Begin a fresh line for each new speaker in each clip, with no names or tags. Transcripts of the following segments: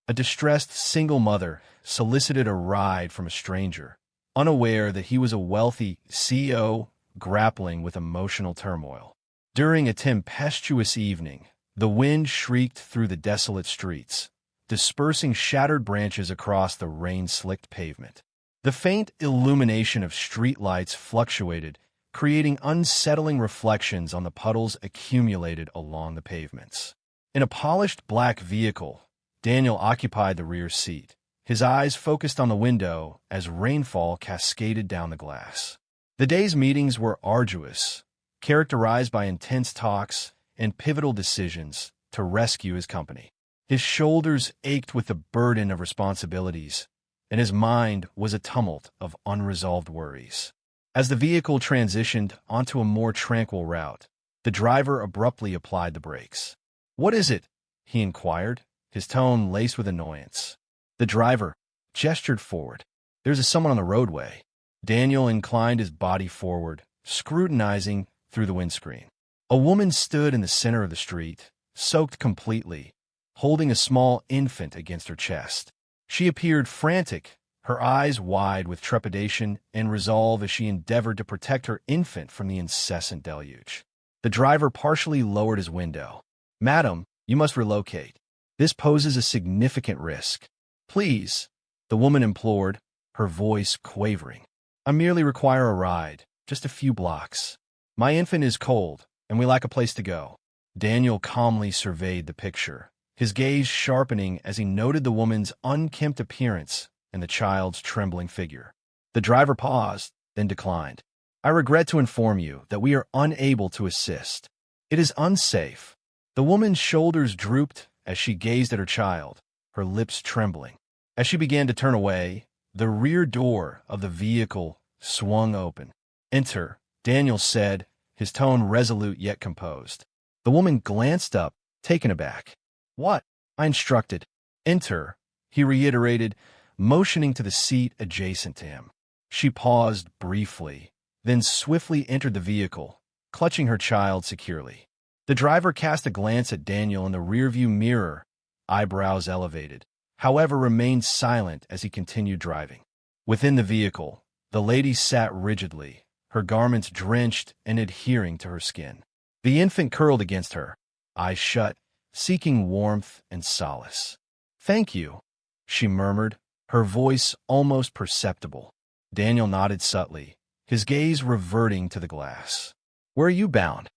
A distressed single mother solicited a ride from a stranger, unaware that he was a wealthy CEO grappling with emotional turmoil. During a tempestuous evening, the wind shrieked through the desolate streets, dispersing shattered branches across the rain-slicked pavement. The faint illumination of streetlights fluctuated, creating unsettling reflections on the puddles accumulated along the pavements. In a polished black vehicle, Daniel occupied the rear seat, his eyes focused on the window as rainfall cascaded down the glass. The day's meetings were arduous, characterized by intense talks and pivotal decisions to rescue his company. His shoulders ached with the burden of responsibilities, and his mind was a tumult of unresolved worries. As the vehicle transitioned onto a more tranquil route, the driver abruptly applied the brakes. "What is it?" he inquired, his tone laced with annoyance. The driver gestured forward. "There's someone on the roadway." Daniel inclined his body forward, scrutinizing through the windscreen. A woman stood in the center of the street, soaked completely, holding a small infant against her chest. She appeared frantic, her eyes wide with trepidation and resolve as she endeavored to protect her infant from the incessant deluge. The driver partially lowered his window. "Madam, you must relocate. This poses a significant risk." "Please," the woman implored, her voice quavering. "I merely require a ride, just a few blocks. My infant is cold, and we lack a place to go." Daniel calmly surveyed the picture, his gaze sharpening as he noted the woman's unkempt appearance and the child's trembling figure. The driver paused, then declined. "I regret to inform you that we are unable to assist. It is unsafe." The woman's shoulders drooped as she gazed at her child, her lips trembling. As she began to turn away, the rear door of the vehicle swung open. "Enter," Daniel said, his tone resolute yet composed. The woman glanced up, taken aback. "What?" I instructed. "Enter," he reiterated, motioning to the seat adjacent to him. She paused briefly, then swiftly entered the vehicle, clutching her child securely. The driver cast a glance at Daniel in the rearview mirror, eyebrows elevated, however remained silent as he continued driving. Within the vehicle, the lady sat rigidly, her garments drenched and adhering to her skin. The infant curled against her, eyes shut, seeking warmth and solace. "Thank you," she murmured, her voice almost perceptible. Daniel nodded subtly, his gaze reverting to the glass. "Where are you bound?"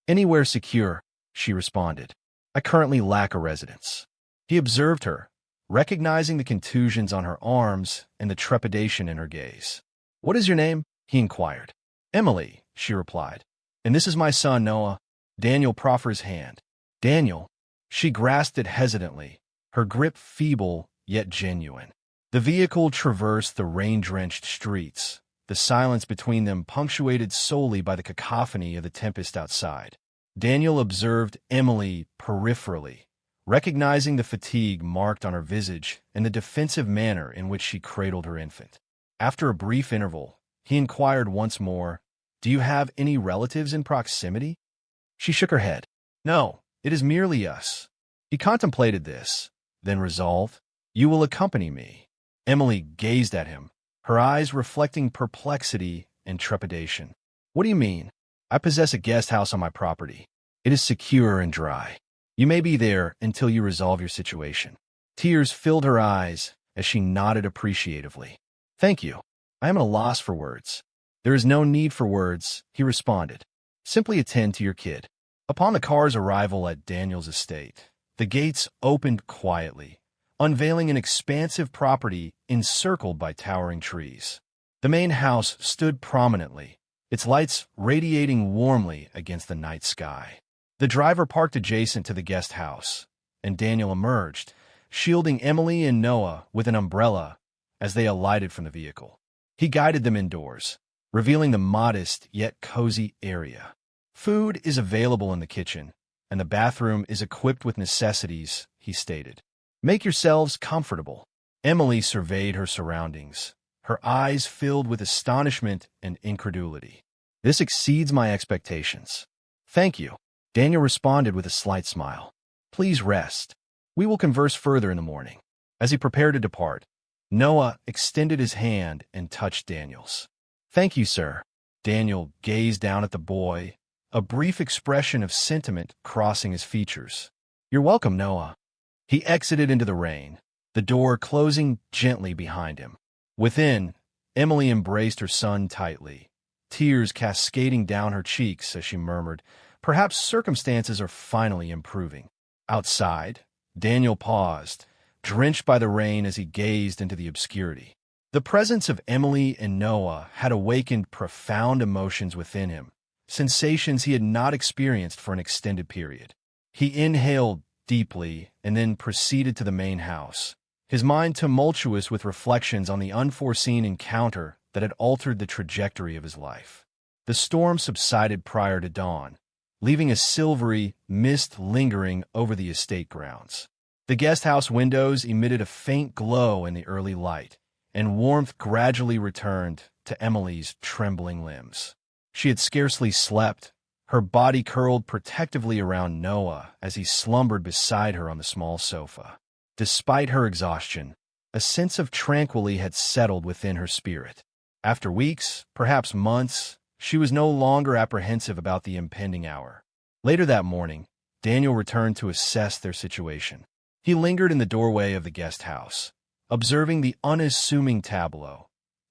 "Anywhere secure," she responded. "I currently lack a residence." He observed her, recognizing the contusions on her arms and the trepidation in her gaze. "What is your name?" he inquired. "Emily," she replied. "And this is my son, Noah." Daniel proffered his hand. "Daniel." She grasped it hesitantly, her grip feeble yet genuine. The vehicle traversed the rain-drenched streets, the silence between them punctuated solely by the cacophony of the tempest outside. Daniel observed Emily peripherally, recognizing the fatigue marked on her visage and the defensive manner in which she cradled her infant. After a brief interval, he inquired once more, "Do you have any relatives in proximity?" She shook her head. "No, it is merely us." He contemplated this, then resolved, "You will accompany me." Emily gazed at him, her eyes reflecting perplexity and trepidation. "What do you mean?" "I possess a guest house on my property. It is secure and dry. You may be there until you resolve your situation." Tears filled her eyes as she nodded appreciatively. "Thank you. I am at a loss for words." "There is no need for words," he responded. "Simply attend to your kid." Upon the car's arrival at Daniel's estate, the gates opened quietly, unveiling an expansive property encircled by towering trees. The main house stood prominently, its lights radiating warmly against the night sky. The driver parked adjacent to the guest house, and Daniel emerged, shielding Emily and Noah with an umbrella as they alighted from the vehicle. He guided them indoors, revealing the modest yet cozy area. "Food is available in the kitchen, and the bathroom is equipped with necessities," he stated. "Make yourselves comfortable." Emily surveyed her surroundings, her eyes filled with astonishment and incredulity. "This exceeds my expectations." "Thank you," Daniel responded with a slight smile. "Please rest. We will converse further in the morning." As he prepared to depart, Noah extended his hand and touched Daniel's. "Thank you, sir." Daniel gazed down at the boy, a brief expression of sentiment crossing his features. "You're welcome, Noah." He exited into the rain, the door closing gently behind him. Within, Emily embraced her son tightly, tears cascading down her cheeks as she murmured, "Perhaps circumstances are finally improving." Outside, Daniel paused, drenched by the rain as he gazed into the obscurity. The presence of Emily and Noah had awakened profound emotions within him, sensations he had not experienced for an extended period. He inhaled deeply and then proceeded to the main house, his mind tumultuous with reflections on the unforeseen encounter that had altered the trajectory of his life. The storm subsided prior to dawn, leaving a silvery mist lingering over the estate grounds. The guest house windows emitted a faint glow in the early light, and warmth gradually returned to Emily's trembling limbs. She had scarcely slept, her body curled protectively around Noah as he slumbered beside her on the small sofa. Despite her exhaustion, a sense of tranquility had settled within her spirit. After weeks, perhaps months, she was no longer apprehensive about the impending hour. Later that morning, Daniel returned to assess their situation. He lingered in the doorway of the guest house, observing the unassuming tableau.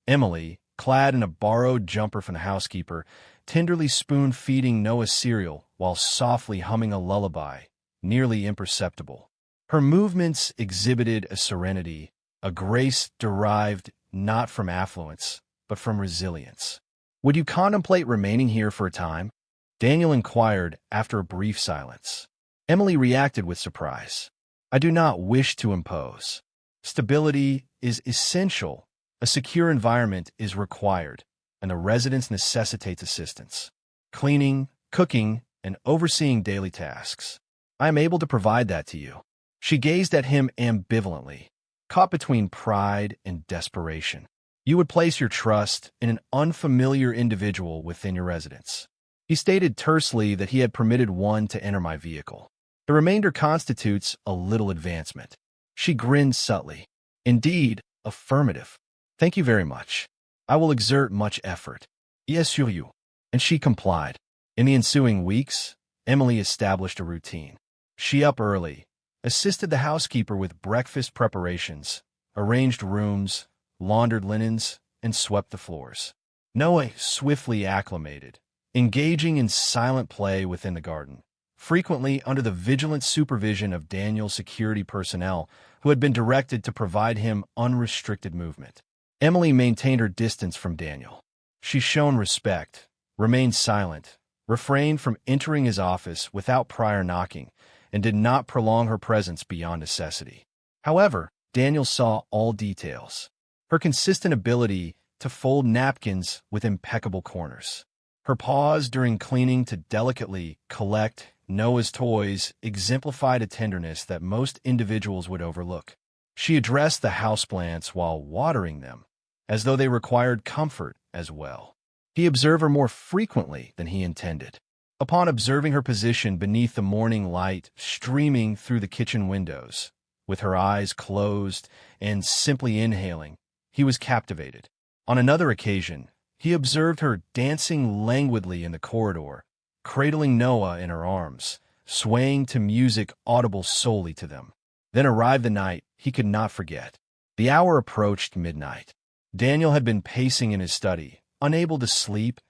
Emily, clad in a borrowed jumper from the housekeeper, tenderly spoon-feeding Noah cereal while softly humming a lullaby, nearly imperceptible. Her movements exhibited a serenity, a grace derived not from affluence, but from resilience. "Would you contemplate remaining here for a time?" Daniel inquired after a brief silence. Emily reacted with surprise. "I do not wish to impose. Stability is essential. A secure environment is required, and the residence necessitates assistance. Cleaning, cooking, and overseeing daily tasks. I am able to provide that to you." She gazed at him ambivalently, caught between pride and desperation. "You would place your trust in an unfamiliar individual within your residence." He stated tersely that he had permitted one to enter my vehicle. "The remainder constitutes a little advancement." She grinned subtly. "Indeed, affirmative. Thank you very much. I will exert much effort." "Yes, sur you." And she complied. In the ensuing weeks, Emily established a routine. She up early, assisted the housekeeper with breakfast preparations, arranged rooms, laundered linens, and swept the floors. Noah swiftly acclimated, engaging in silent play within the garden, frequently under the vigilant supervision of Daniel's security personnel who had been directed to provide him unrestricted movement. Emily maintained her distance from Daniel. She shown respect, remained silent, refrained from entering his office without prior knocking, and did not prolong her presence beyond necessity. However, Daniel saw all details. Her consistent ability to fold napkins with impeccable corners. Her pause during cleaning to delicately collect Noah's toys exemplified a tenderness that most individuals would overlook. She addressed the houseplants while watering them, as though they required comfort as well. He observed her more frequently than he intended. Upon observing her position beneath the morning light streaming through the kitchen windows, with her eyes closed and simply inhaling, he was captivated. On another occasion, he observed her dancing languidly in the corridor, cradling Noah in her arms, swaying to music audible solely to them. Then arrived the night he could not forget. The hour approached midnight. Daniel had been pacing in his study, unable to sleep,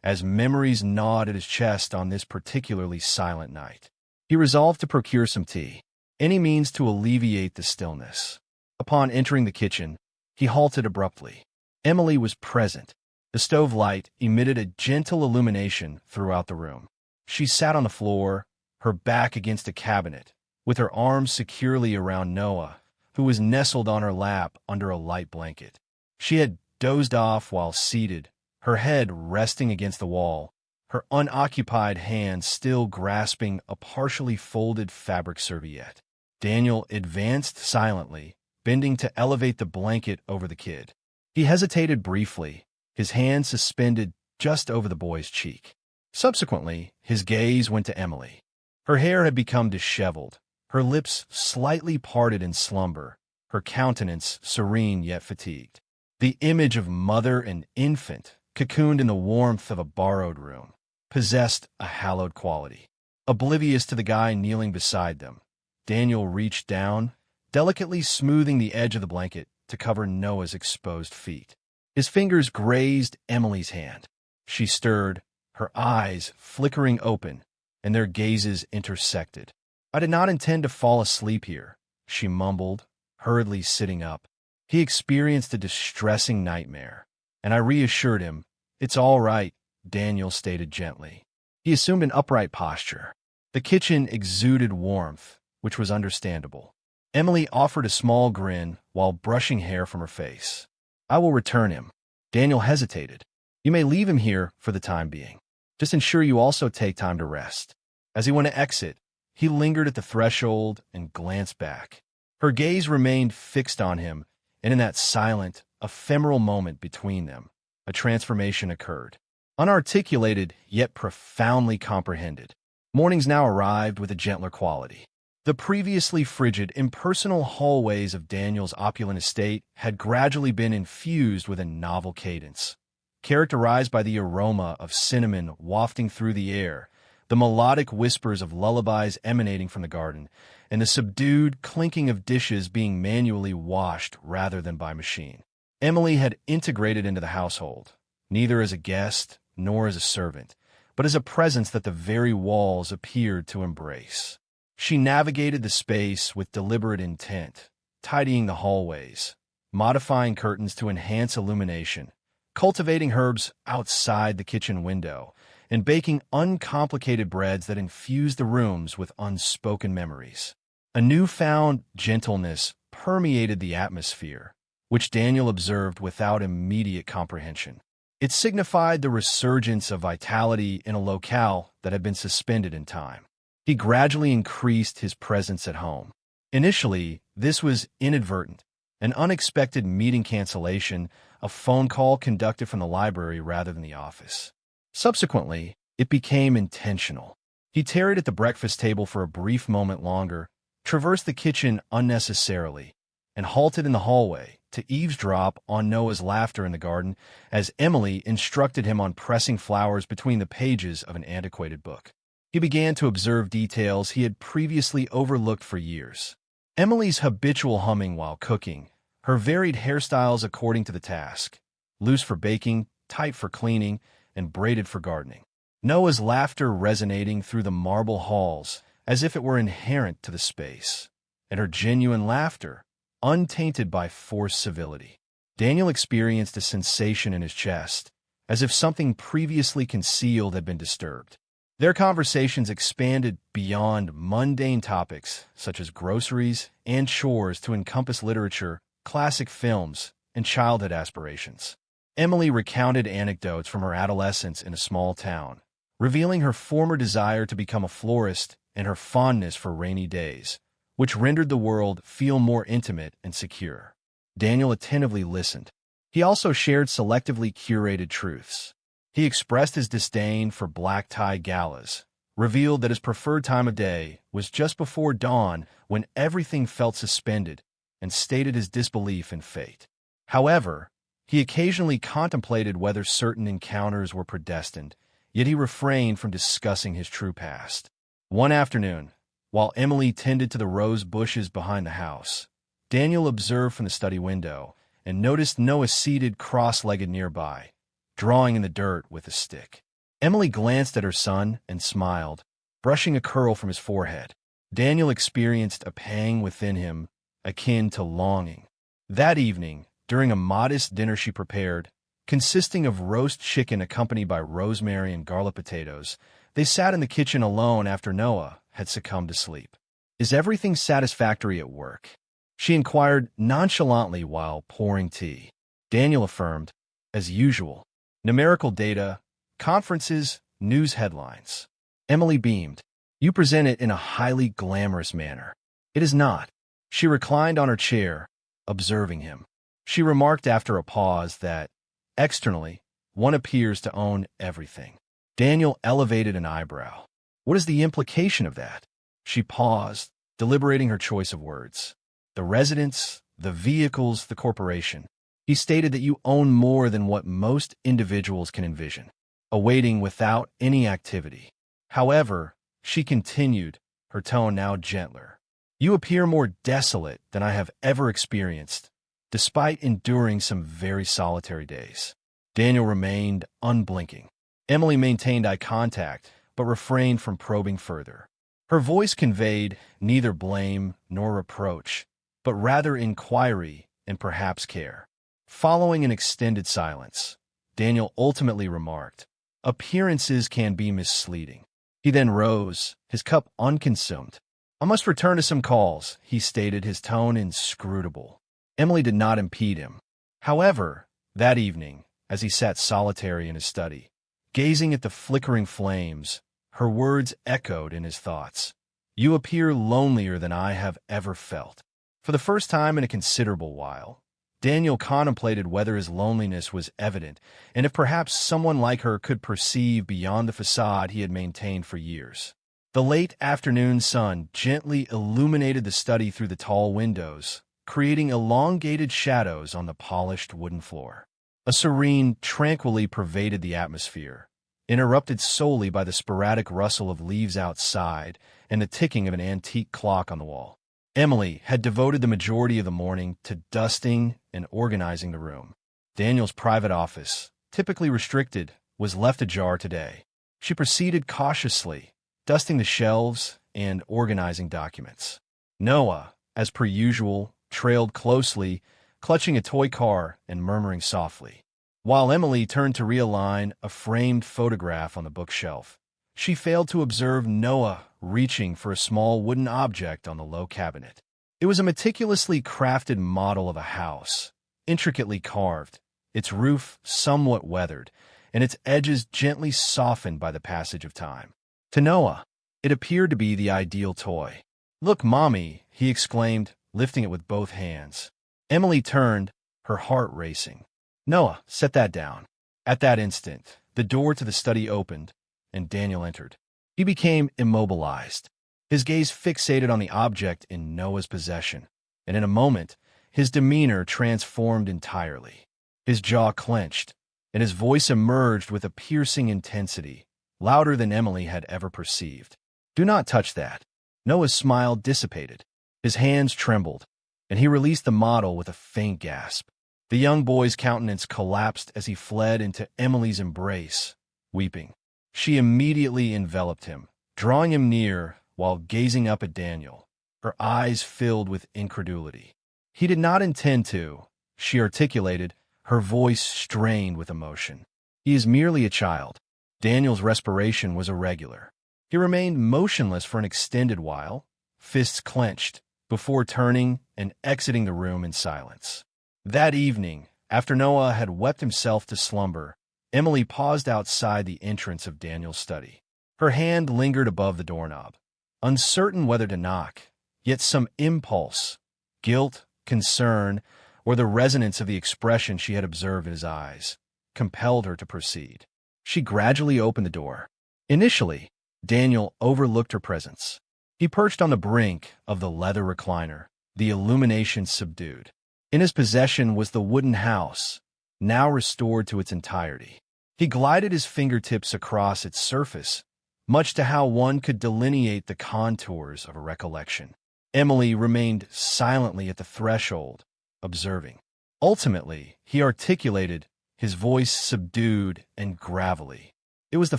as memories gnawed at his chest on this particularly silent night. He resolved to procure some tea, any means to alleviate the stillness. Upon entering the kitchen, he halted abruptly. Emily was present. The stove light emitted a gentle illumination throughout the room. She sat on the floor, her back against a cabinet, with her arms securely around Noah, who was nestled on her lap under a light blanket. She had dozed off while seated, her head resting against the wall, her unoccupied hand still grasping a partially folded fabric serviette. Daniel advanced silently, bending to elevate the blanket over the kid. He hesitated briefly, his hand suspended just over the boy's cheek. Subsequently, his gaze went to Emily. Her hair had become disheveled, her lips slightly parted in slumber, her countenance serene yet fatigued. The image of mother and infant, cocooned in the warmth of a borrowed room, possessed a hallowed quality. Oblivious to the guy kneeling beside them, Daniel reached down, delicately smoothing the edge of the blanket to cover Noah's exposed feet. His fingers grazed Emily's hand. She stirred, her eyes flickering open, and their gazes intersected. "I did not intend to fall asleep here," she mumbled, hurriedly sitting up. He experienced a distressing nightmare, and I reassured him. "It's all right," Daniel stated gently. He assumed an upright posture. The kitchen exuded warmth, which was understandable. Emily offered a small grin while brushing hair from her face. "I will return him." Daniel hesitated. "You may leave him here for the time being. Just ensure you also take time to rest." As he went to exit, he lingered at the threshold and glanced back. Her gaze remained fixed on him, and in that silent, ephemeral moment between them, a transformation occurred. Unarticulated, yet profoundly comprehended. Mornings now arrived with a gentler quality. The previously frigid, impersonal hallways of Daniel's opulent estate had gradually been infused with a novel cadence, characterized by the aroma of cinnamon wafting through the air, the melodic whispers of lullabies emanating from the garden, and the subdued clinking of dishes being manually washed rather than by machine. Emily had integrated into the household, neither as a guest nor as a servant, but as a presence that the very walls appeared to embrace. She navigated the space with deliberate intent, tidying the hallways, modifying curtains to enhance illumination, cultivating herbs outside the kitchen window, and baking uncomplicated breads that infused the rooms with unspoken memories. A newfound gentleness permeated the atmosphere, which Daniel observed without immediate comprehension. It signified the resurgence of vitality in a locale that had been suspended in time. He gradually increased his presence at home. Initially, this was inadvertent, an unexpected meeting cancellation, a phone call conducted from the library rather than the office. Subsequently, it became intentional. He tarried at the breakfast table for a brief moment longer, traversed the kitchen unnecessarily, and halted in the hallway to eavesdrop on Noah's laughter in the garden as Emily instructed him on pressing flowers between the pages of an antiquated book. He began to observe details he had previously overlooked for years. Emily's habitual humming while cooking, her varied hairstyles according to the task, loose for baking, tight for cleaning, and braided for gardening. Noah's laughter resonating through the marble halls as if it were inherent to the space, and her genuine laughter, untainted by forced civility. Daniel experienced a sensation in his chest, as if something previously concealed had been disturbed. Their conversations expanded beyond mundane topics such as groceries and chores to encompass literature, classic films, and childhood aspirations. Emily recounted anecdotes from her adolescence in a small town, revealing her former desire to become a florist and her fondness for rainy days, which rendered the world feel more intimate and secure. Daniel attentively listened. He also shared selectively curated truths. He expressed his disdain for black-tie galas, revealed that his preferred time of day was just before dawn when everything felt suspended, and stated his disbelief in fate. However, he occasionally contemplated whether certain encounters were predestined, yet he refrained from discussing his true past. One afternoon, while Emily tended to the rose bushes behind the house, Daniel observed from the study window and noticed Noah seated cross-legged nearby, drawing in the dirt with a stick. Emily glanced at her son and smiled, brushing a curl from his forehead. Daniel experienced a pang within him, akin to longing. That evening, during a modest dinner she prepared, consisting of roast chicken accompanied by rosemary and garlic potatoes, they sat in the kitchen alone after Noah had succumbed to sleep. "Is everything satisfactory at work?" she inquired nonchalantly while pouring tea. Daniel affirmed, "As usual. Numerical data, conferences, news headlines." Emily beamed. "You present it in a highly glamorous manner." "It is not." She reclined on her chair, observing him. She remarked after a pause that, externally, one appears to own everything. Daniel elevated an eyebrow. "What is the implication of that?" She paused, deliberating her choice of words. "The residence, the vehicles, the corporation. He stated that you own more than what most individuals can envision, awaiting without any activity. However, she continued, her tone now gentler. You appear more desolate than I have ever experienced, despite enduring some very solitary days. Daniel remained unblinking. Emily maintained eye contact, but refrained from probing further. Her voice conveyed neither blame nor reproach, but rather inquiry and perhaps care. Following an extended silence, Daniel ultimately remarked, "Appearances can be misleading." He then rose, his cup unconsumed. "I must return to some calls," he stated, his tone inscrutable. Emily did not impede him. However, that evening, as he sat solitary in his study, gazing at the flickering flames, her words echoed in his thoughts. "You appear lonelier than I have ever felt." For the first time in a considerable while, Daniel contemplated whether his loneliness was evident, and if perhaps someone like her could perceive beyond the facade he had maintained for years. The late afternoon sun gently illuminated the study through the tall windows, creating elongated shadows on the polished wooden floor. A serene tranquility pervaded the atmosphere, interrupted solely by the sporadic rustle of leaves outside and the ticking of an antique clock on the wall. Emily had devoted the majority of the morning to dusting and organizing the room. Daniel's private office, typically restricted, was left ajar today. She proceeded cautiously, dusting the shelves and organizing documents. Noah, as per usual, trailed closely, clutching a toy car and murmuring softly. While Emily turned to realign a framed photograph on the bookshelf, she failed to observe Noah reaching for a small wooden object on the low cabinet. It was a meticulously crafted model of a house, intricately carved, its roof somewhat weathered, and its edges gently softened by the passage of time. To Noah, it appeared to be the ideal toy. "Look, Mommy," he exclaimed, lifting it with both hands. Emily turned, her heart racing. "Noah, set that down." At that instant, the door to the study opened, and Daniel entered. He became immobilized, his gaze fixated on the object in Noah's possession, and in a moment, his demeanor transformed entirely. His jaw clenched, and his voice emerged with a piercing intensity, louder than Emily had ever perceived. "Do not touch that." Noah's smile dissipated. His hands trembled, and he released the model with a faint gasp. The young boy's countenance collapsed as he fled into Emily's embrace, weeping. She immediately enveloped him, drawing him near while gazing up at Daniel, her eyes filled with incredulity. "He did not intend to," she articulated, her voice strained with emotion. "He is merely a child." Daniel's respiration was irregular. He remained motionless for an extended while, fists clenched, before turning and exiting the room in silence. That evening, after Noah had wept himself to slumber, Emily paused outside the entrance of Daniel's study. Her hand lingered above the doorknob, uncertain whether to knock, yet some impulse, guilt, concern, or the resonance of the expression she had observed in his eyes, compelled her to proceed. She gradually opened the door. Initially, Daniel overlooked her presence. He perched on the brink of the leather recliner, the illumination subdued. In his possession was the wooden house, now restored to its entirety. He glided his fingertips across its surface, much to how one could delineate the contours of a recollection. Emily remained silently at the threshold, observing. Ultimately, he articulated, his voice subdued and gravelly. "It was the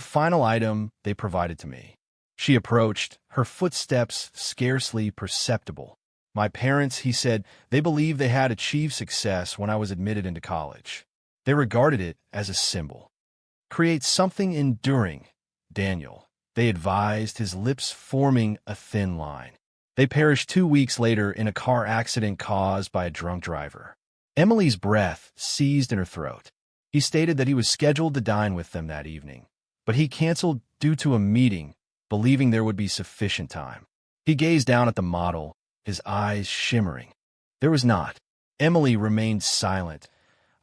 final item they provided to me." She approached, her footsteps scarcely perceptible. "My parents," he said, "they believed they had achieved success when I was admitted into college. They regarded it as a symbol. Create something enduring, Daniel," they advised, his lips forming a thin line. They perished 2 weeks later in a car accident caused by a drunk driver. Emily's breath seized in her throat. He stated that he was scheduled to dine with them that evening, but he canceled due to a meeting, believing there would be sufficient time. He gazed down at the model, his eyes shimmering. There was not. Emily remained silent,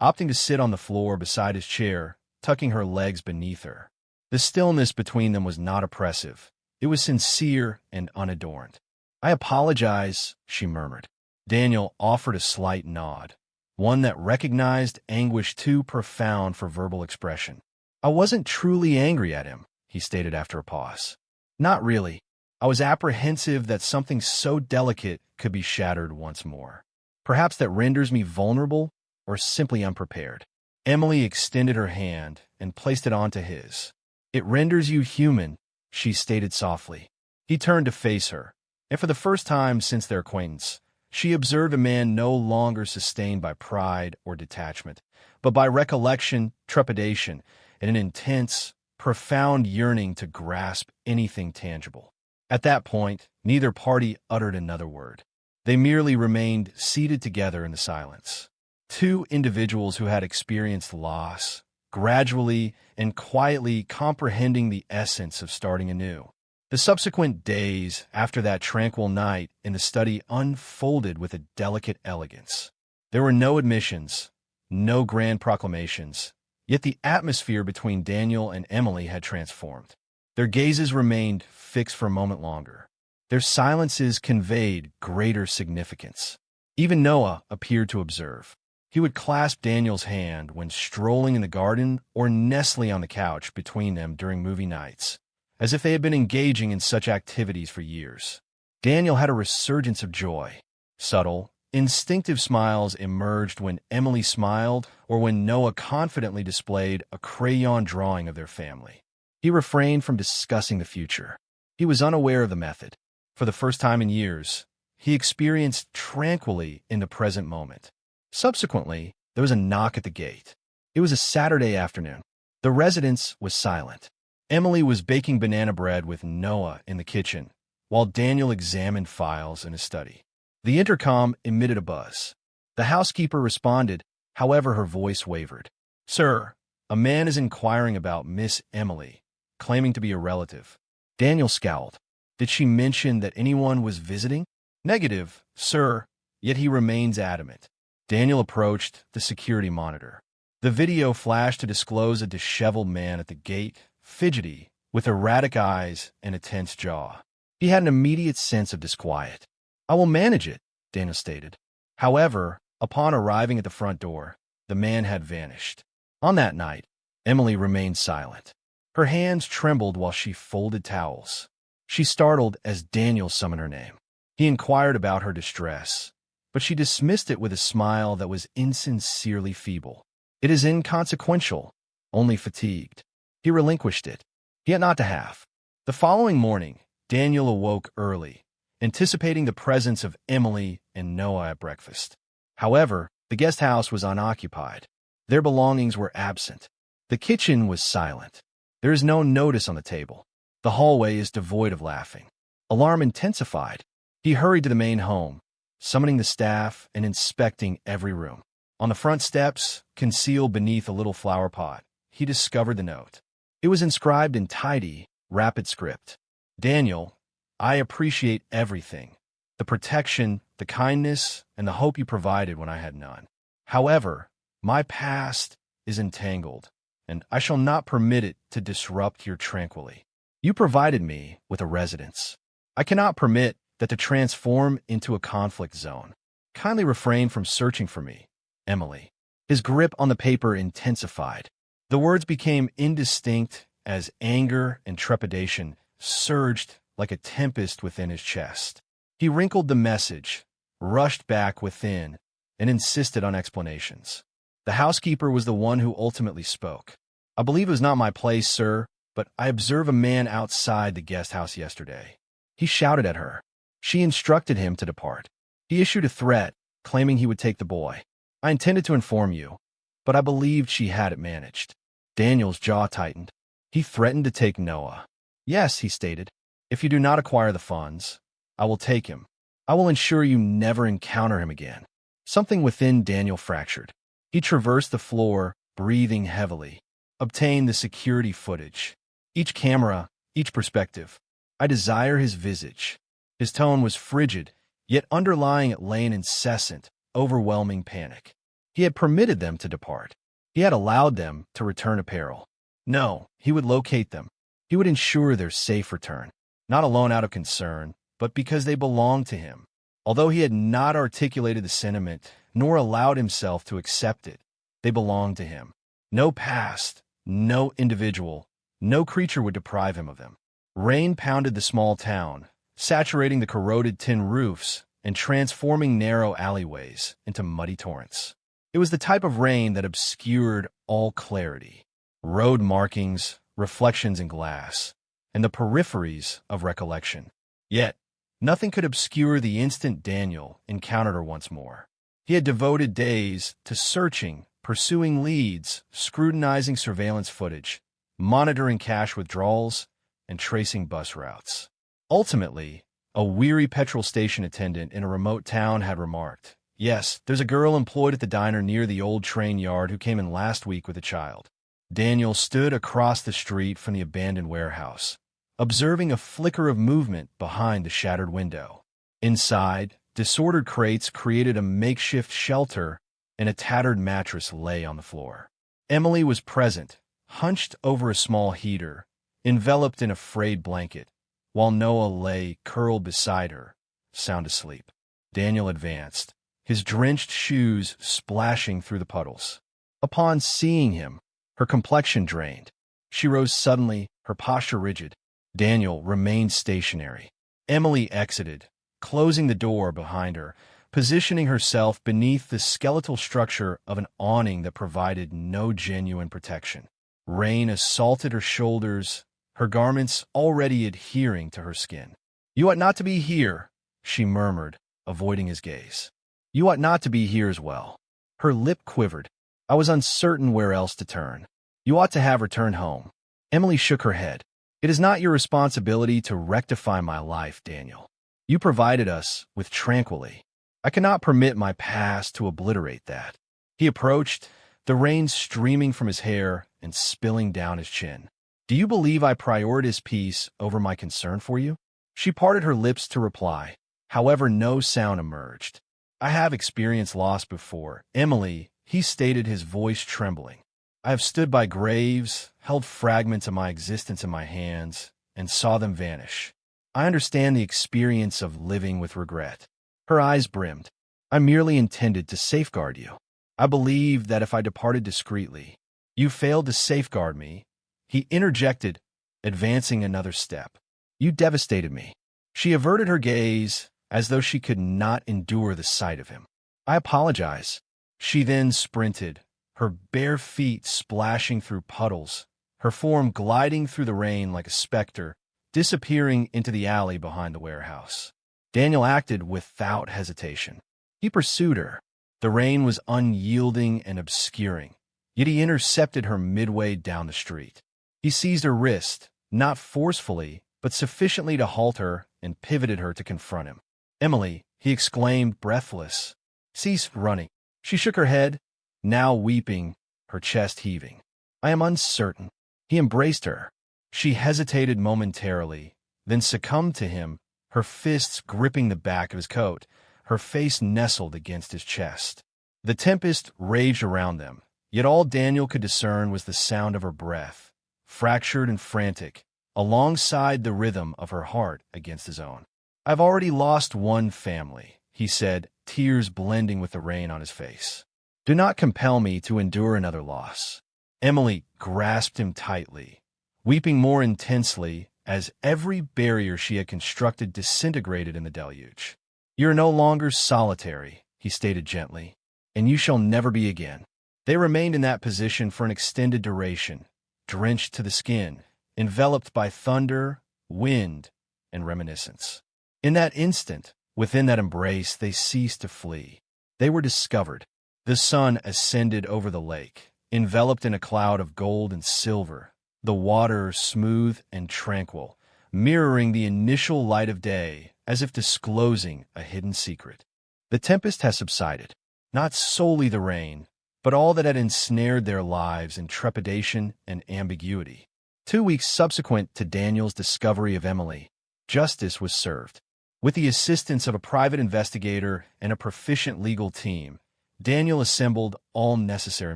opting to sit on the floor beside his chair, tucking her legs beneath her. The stillness between them was not oppressive. It was sincere and unadorned. "I apologize," she murmured. Daniel offered a slight nod, one that recognized anguish too profound for verbal expression. I wasn't truly angry at him, he stated after a pause. Not really. I was apprehensive that something so delicate could be shattered once more. Perhaps that renders me vulnerable or simply unprepared. Emily extended her hand and placed it onto his. It renders you human, she stated softly. He turned to face her, and for the first time since their acquaintance, she observed a man no longer sustained by pride or detachment, but by recollection, trepidation, and an intense, profound yearning to grasp anything tangible. At that point, neither party uttered another word. They merely remained seated together in the silence. Two individuals who had experienced loss, gradually and quietly comprehending the essence of starting anew. The subsequent days after that tranquil night in the study unfolded with a delicate elegance. There were no admissions, no grand proclamations, yet the atmosphere between Daniel and Emily had transformed. Their gazes remained fixed for a moment longer. Their silences conveyed greater significance. Even Noah appeared to observe. He would clasp Daniel's hand when strolling in the garden or nestling on the couch between them during movie nights, as if they had been engaging in such activities for years. Daniel had a resurgence of joy. Subtle, instinctive smiles emerged when Emily smiled or when Noah confidently displayed a crayon drawing of their family. He refrained from discussing the future. He was unaware of the method. For the first time in years, he experienced tranquilly in the present moment. Subsequently, there was a knock at the gate. It was a Saturday afternoon. The residence was silent. Emily was baking banana bread with Noah in the kitchen, while Daniel examined files in his study. The intercom emitted a buzz. The housekeeper responded, however her voice wavered. "Sir, a man is inquiring about Miss Emily, claiming to be a relative." Daniel scowled. Did she mention that anyone was visiting? "Negative, sir," yet he remains adamant. Daniel approached the security monitor. The video flashed to disclose a disheveled man at the gate, fidgety, with erratic eyes and a tense jaw. He had an immediate sense of disquiet. "I will manage it," Daniel stated. However, upon arriving at the front door, the man had vanished. On that night, Emily remained silent. Her hands trembled while she folded towels. She startled as Daniel summoned her name. He inquired about her distress, but she dismissed it with a smile that was insincerely feeble. "It is inconsequential, only fatigued." He relinquished it. He had not to have. The following morning, Daniel awoke early, anticipating the presence of Emily and Noah at breakfast. However, the guest house was unoccupied. Their belongings were absent. The kitchen was silent. There is no notice on the table. The hallway is devoid of laughing. Alarm intensified. He hurried to the main home, summoning the staff and inspecting every room. On the front steps, concealed beneath a little flower pot, he discovered the note. It was inscribed in tidy, rapid script. "Daniel, I appreciate everything. The protection, the kindness, and the hope you provided when I had none. However, my past is entangled, and I shall not permit it to disrupt your tranquility. You provided me with a residence. I cannot permit that to transform into a conflict zone. Kindly refrain from searching for me, Emily." His grip on the paper intensified. The words became indistinct as anger and trepidation surged like a tempest within his chest. He wrinkled the message, rushed back within, and insisted on explanations. The housekeeper was the one who ultimately spoke. "I believe it was not my place, sir, but I observed a man outside the guest house yesterday." He shouted at her. She instructed him to depart. He issued a threat, claiming he would take the boy. "I intended to inform you, but I believed she had it managed." Daniel's jaw tightened. He threatened to take Noah. "Yes," he stated, "if you do not acquire the funds, I will take him. I will ensure you never encounter him again." Something within Daniel fractured. He traversed the floor, breathing heavily, obtained the security footage. Each camera, each perspective. "I desire his visage." His tone was frigid, yet underlying it lay an incessant, overwhelming panic. He had permitted them to depart. He had allowed them to return to peril. No, he would locate them. He would ensure their safe return, not alone out of concern, but because they belonged to him. Although he had not articulated the sentiment, nor allowed himself to accept it, they belonged to him. No past, no individual, no creature would deprive him of them. Rain pounded the small town, saturating the corroded tin roofs and transforming narrow alleyways into muddy torrents. It was the type of rain that obscured all clarity. Road markings, reflections in glass, and the peripheries of recollection. Yet, nothing could obscure the instant Daniel encountered her once more. He had devoted days to searching, pursuing leads, scrutinizing surveillance footage, monitoring cash withdrawals, and tracing bus routes. Ultimately, a weary petrol station attendant in a remote town had remarked, "Yes, there's a girl employed at the diner near the old train yard who came in last week with a child." Daniel stood across the street from the abandoned warehouse, observing a flicker of movement behind the shattered window. Inside, disordered crates created a makeshift shelter, and a tattered mattress lay on the floor. Emily was present, hunched over a small heater, enveloped in a frayed blanket, while Noah lay curled beside her, sound asleep. Daniel advanced, his drenched shoes splashing through the puddles. Upon seeing him, her complexion drained. She rose suddenly, her posture rigid. Daniel remained stationary. Emily exited, closing the door behind her, positioning herself beneath the skeletal structure of an awning that provided no genuine protection. Rain assaulted her shoulders, her garments already adhering to her skin. "You ought not to be here," she murmured, avoiding his gaze. "You ought not to be here as well." Her lip quivered. "I was uncertain where else to turn. You ought to have returned home." Emily shook her head. "It is not your responsibility to rectify my life, Daniel. You provided us with tranquility. I cannot permit my past to obliterate that." He approached, the rain streaming from his hair and spilling down his chin. "Do you believe I prioritize peace over my concern for you?" She parted her lips to reply. However, no sound emerged. "I have experienced loss before, Emily," he stated, his voice trembling. "I have stood by graves, held fragments of my existence in my hands, and saw them vanish. I understand the experience of living with regret." Her eyes brimmed. "I merely intended to safeguard you. I believed that if I departed discreetly, you failed to safeguard me." He interjected, advancing another step. "You devastated me." She averted her gaze, as though she could not endure the sight of him. "I apologize." She then sprinted, her bare feet splashing through puddles, her form gliding through the rain like a specter, disappearing into the alley behind the warehouse. Daniel acted without hesitation. He pursued her. The rain was unyielding and obscuring, yet he intercepted her midway down the street. He seized her wrist, not forcefully, but sufficiently to halt her, and pivoted her to confront him. "Emily," he exclaimed, breathless, "cease running." She shook her head, now weeping, her chest heaving. "I am uncertain." He embraced her. She hesitated momentarily, then succumbed to him, her fists gripping the back of his coat, her face nestled against his chest. The tempest raged around them, yet all Daniel could discern was the sound of her breath, fractured and frantic, alongside the rhythm of her heart against his own. "I've already lost one family," he said, tears blending with the rain on his face. "Do not compel me to endure another loss." Emily grasped him tightly, weeping more intensely as every barrier she had constructed disintegrated in the deluge. "You're no longer solitary," he stated gently, "and you shall never be again." They remained in that position for an extended duration, drenched to the skin, enveloped by thunder, wind, and reminiscence. In that instant, within that embrace, they ceased to flee. They were discovered. The sun ascended over the lake, enveloped in a cloud of gold and silver, the water smooth and tranquil, mirroring the initial light of day as if disclosing a hidden secret. The tempest has subsided, not solely the rain, but all that had ensnared their lives in trepidation and ambiguity. 2 weeks subsequent to Daniel's discovery of Emily, justice was served. With the assistance of a private investigator and a proficient legal team, Daniel assembled all necessary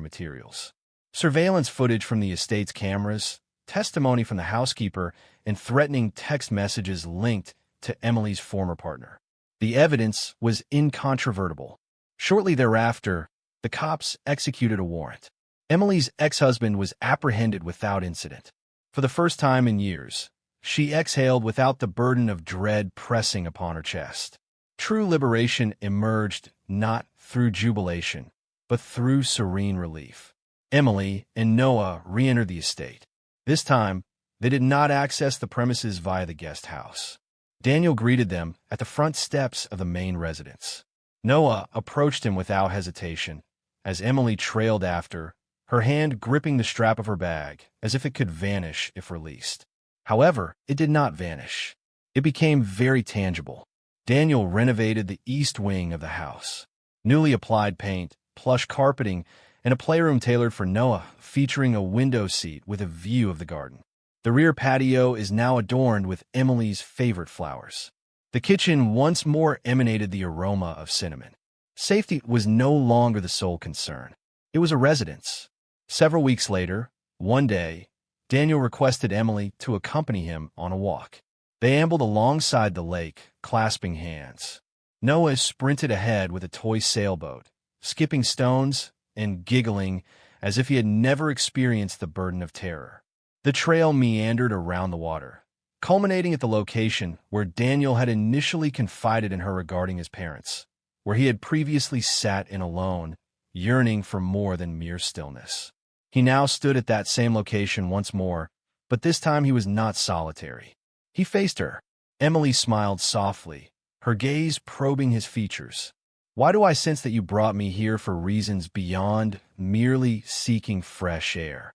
materials. Surveillance footage from the estate's cameras, testimony from the housekeeper, and threatening text messages linked to Emily's former partner. The evidence was incontrovertible. Shortly thereafter, the cops executed a warrant. Emily's ex-husband was apprehended without incident. For the first time in years, she exhaled without the burden of dread pressing upon her chest. True liberation emerged not through jubilation, but through serene relief. Emily and Noah re-entered the estate. This time, they did not access the premises via the guest house. Daniel greeted them at the front steps of the main residence. Noah approached him without hesitation, as Emily trailed after, her hand gripping the strap of her bag as if it could vanish if released. However, it did not vanish. It became very tangible. Daniel renovated the east wing of the house. Newly applied paint, plush carpeting, and a playroom tailored for Noah, featuring a window seat with a view of the garden. The rear patio is now adorned with Emily's favorite flowers. The kitchen once more emanated the aroma of cinnamon. Safety was no longer the sole concern. It was a residence. Several weeks later, one day, Daniel requested Emily to accompany him on a walk. They ambled alongside the lake, clasping hands. Noah sprinted ahead with a toy sailboat, skipping stones and giggling as if he had never experienced the burden of terror. The trail meandered around the water, culminating at the location where Daniel had initially confided in her regarding his parents, where he had previously sat in alone, yearning for more than mere stillness. He now stood at that same location once more, but this time he was not solitary. He faced her. Emily smiled softly, her gaze probing his features. "Why do I sense that you brought me here for reasons beyond merely seeking fresh air?"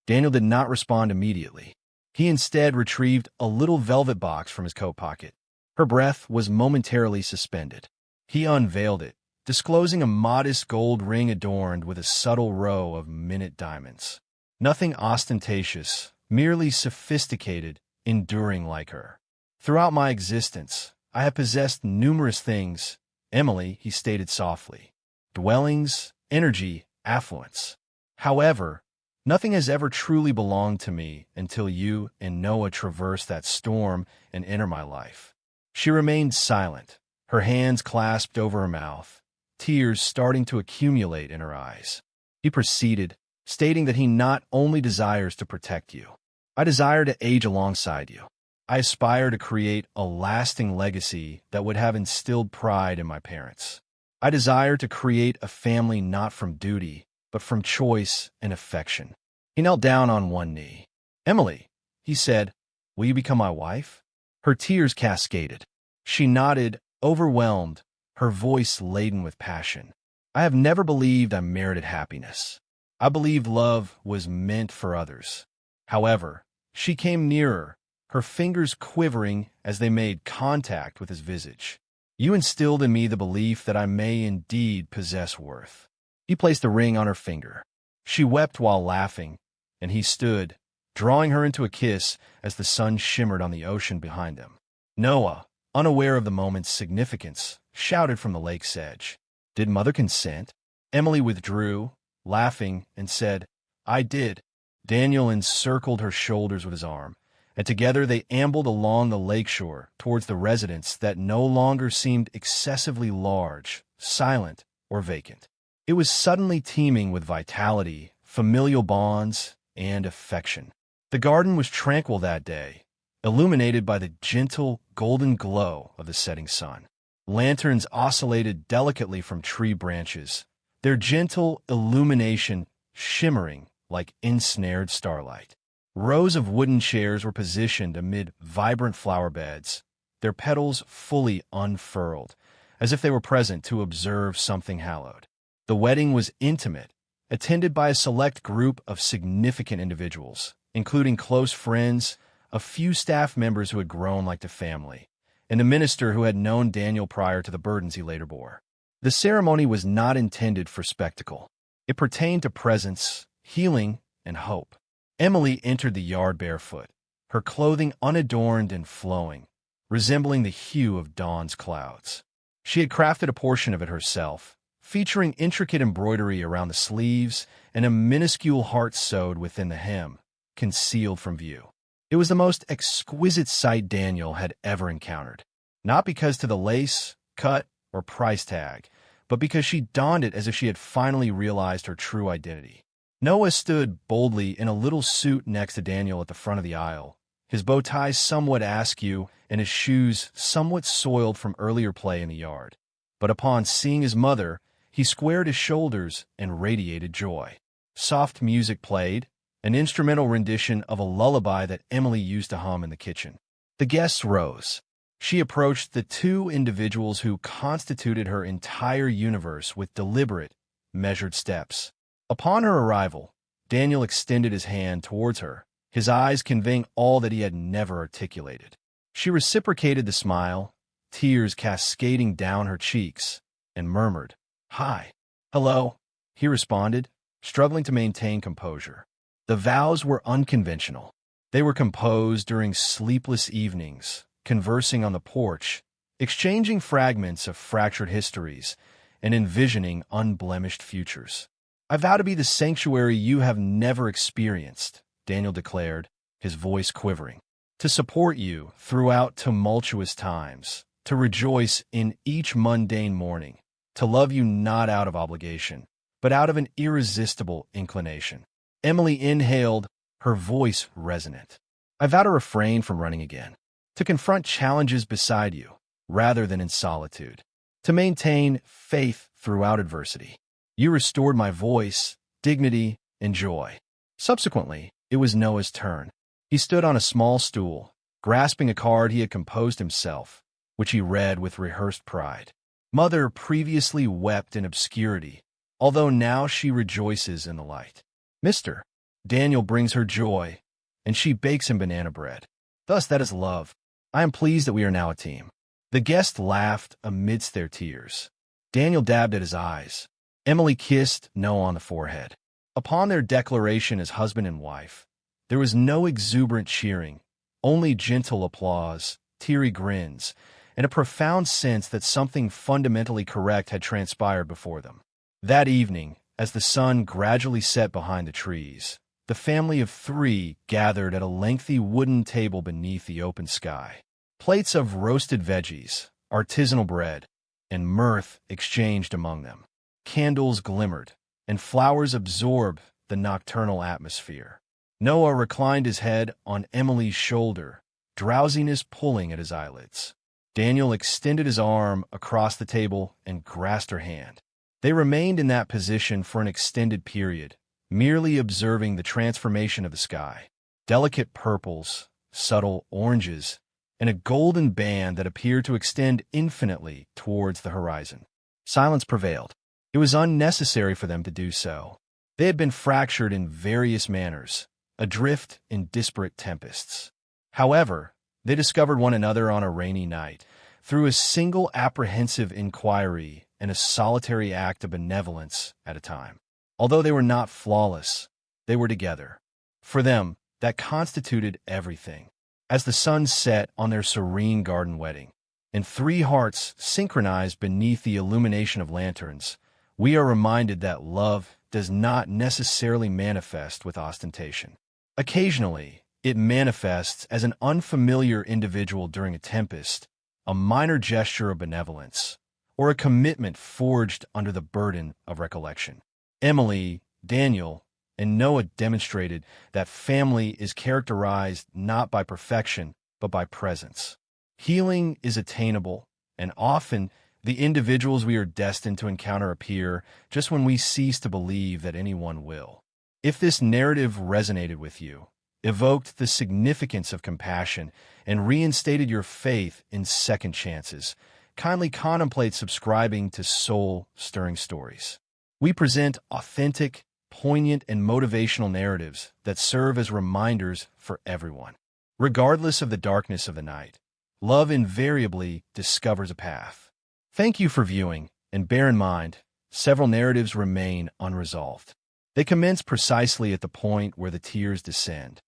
Daniel did not respond immediately. He instead retrieved a little velvet box from his coat pocket. Her breath was momentarily suspended. He unveiled it, disclosing a modest gold ring adorned with a subtle row of minute diamonds. Nothing ostentatious, merely sophisticated, enduring like her. "Throughout my existence, I have possessed numerous things, Emily," he stated softly. "Dwellings, energy, affluence. However, nothing has ever truly belonged to me until you and Noah traverse that storm and enter my life." She remained silent, her hands clasped over her mouth, tears starting to accumulate in her eyes. He proceeded, stating that he not only desires to protect you. "I desire to age alongside you. I aspire to create a lasting legacy that would have instilled pride in my parents. I desire to create a family not from duty, but from choice and affection." He knelt down on one knee. "Emily," he said, "will you become my wife?" Her tears cascaded. She nodded, overwhelmed, her voice laden with passion. "I have never believed I merited happiness. I believed love was meant for others." However, she came nearer, her fingers quivering as they made contact with his visage. "You instilled in me the belief that I may indeed possess worth." He placed the ring on her finger. She wept while laughing, and he stood, drawing her into a kiss as the sun shimmered on the ocean behind them. Noah, unaware of the moment's significance, shouted from the lake's edge, "Did Mother consent?" Emily withdrew, laughing, and said, "I did." Daniel encircled her shoulders with his arm, and together they ambled along the lakeshore towards the residence that no longer seemed excessively large, silent, or vacant. It was suddenly teeming with vitality, familial bonds, and affection. The garden was tranquil that day, illuminated by the gentle, golden glow of the setting sun. Lanterns oscillated delicately from tree branches, their gentle illumination shimmering like ensnared starlight. Rows of wooden chairs were positioned amid vibrant flower beds, their petals fully unfurled, as if they were present to observe something hallowed. The wedding was intimate, attended by a select group of significant individuals, including close friends, a few staff members who had grown like a family, and a minister who had known Daniel prior to the burdens he later bore. The ceremony was not intended for spectacle. It pertained to presence, healing, and hope. Emily entered the yard barefoot, her clothing unadorned and flowing, resembling the hue of dawn's clouds. She had crafted a portion of it herself, featuring intricate embroidery around the sleeves and a minuscule heart sewed within the hem, concealed from view. It was the most exquisite sight Daniel had ever encountered. not because to the lace, cut, or price tag, but because she donned it as if she had finally realized her true identity. Noah stood boldly in a little suit next to Daniel at the front of the aisle, his bow tie somewhat askew and his shoes somewhat soiled from earlier play in the yard. But upon seeing his mother, he squared his shoulders and radiated joy. Soft music played, an instrumental rendition of a lullaby that Emily used to hum in the kitchen. The guests rose. She approached the two individuals who constituted her entire universe with deliberate, measured steps. Upon her arrival, Daniel extended his hand towards her, his eyes conveying all that he had never articulated. She reciprocated the smile, tears cascading down her cheeks, and murmured, "Hi." "Hello," he responded, struggling to maintain composure. The vows were unconventional. They were composed during sleepless evenings, conversing on the porch, exchanging fragments of fractured histories, and envisioning unblemished futures. "I vow to be the sanctuary you have never experienced," Daniel declared, his voice quivering. "To support you throughout tumultuous times, to rejoice in each mundane morning, to love you not out of obligation, but out of an irresistible inclination." Emily inhaled, her voice resonant. "I vow to refrain from running again, to confront challenges beside you, rather than in solitude, to maintain faith throughout adversity. You restored my voice, dignity, and joy." Subsequently, it was Noah's turn. He stood on a small stool, grasping a card he had composed himself, which he read with rehearsed pride. "Mother previously wept in obscurity, although now she rejoices in the light. Mr. Daniel brings her joy, and she bakes him banana bread. Thus that is love. I am pleased that we are now a team." The guests laughed amidst their tears. Daniel dabbed at his eyes. Emily kissed Noah on the forehead. Upon their declaration as husband and wife, there was no exuberant cheering, only gentle applause, teary grins, and a profound sense that something fundamentally correct had transpired before them. That evening, as the sun gradually set behind the trees, the family of three gathered at a lengthy wooden table beneath the open sky. Plates of roasted veggies, artisanal bread, and mirth exchanged among them. Candles glimmered, and flowers absorbed the nocturnal atmosphere. Noah reclined his head on Emily's shoulder, drowsiness pulling at his eyelids. Daniel extended his arm across the table and grasped her hand. They remained in that position for an extended period, merely observing the transformation of the sky. Delicate purples, subtle oranges, and a golden band that appeared to extend infinitely towards the horizon. Silence prevailed. It was unnecessary for them to do so. They had been fractured in various manners, adrift in disparate tempests. However, they discovered one another on a rainy night, through a single apprehensive inquiry and a solitary act of benevolence at a time. Although they were not flawless, they were together. For them, that constituted everything. As the sun set on their serene garden wedding, and three hearts synchronized beneath the illumination of lanterns, we are reminded that love does not necessarily manifest with ostentation. Occasionally, it manifests as an unfamiliar individual during a tempest, a minor gesture of benevolence, or a commitment forged under the burden of recollection. Emily, Daniel, and Noah demonstrated that family is characterized not by perfection, but by presence. Healing is attainable, and often the individuals we are destined to encounter appear just when we cease to believe that anyone will. If this narrative resonated with you, evoked the significance of compassion, and reinstated your faith in second chances, kindly contemplate subscribing to Soul-Stirring Stories. We present authentic, poignant, and motivational narratives that serve as reminders for everyone. Regardless of the darkness of the night, love invariably discovers a path. Thank you for viewing, and bear in mind, several narratives remain unresolved. They commence precisely at the point where the tears descend.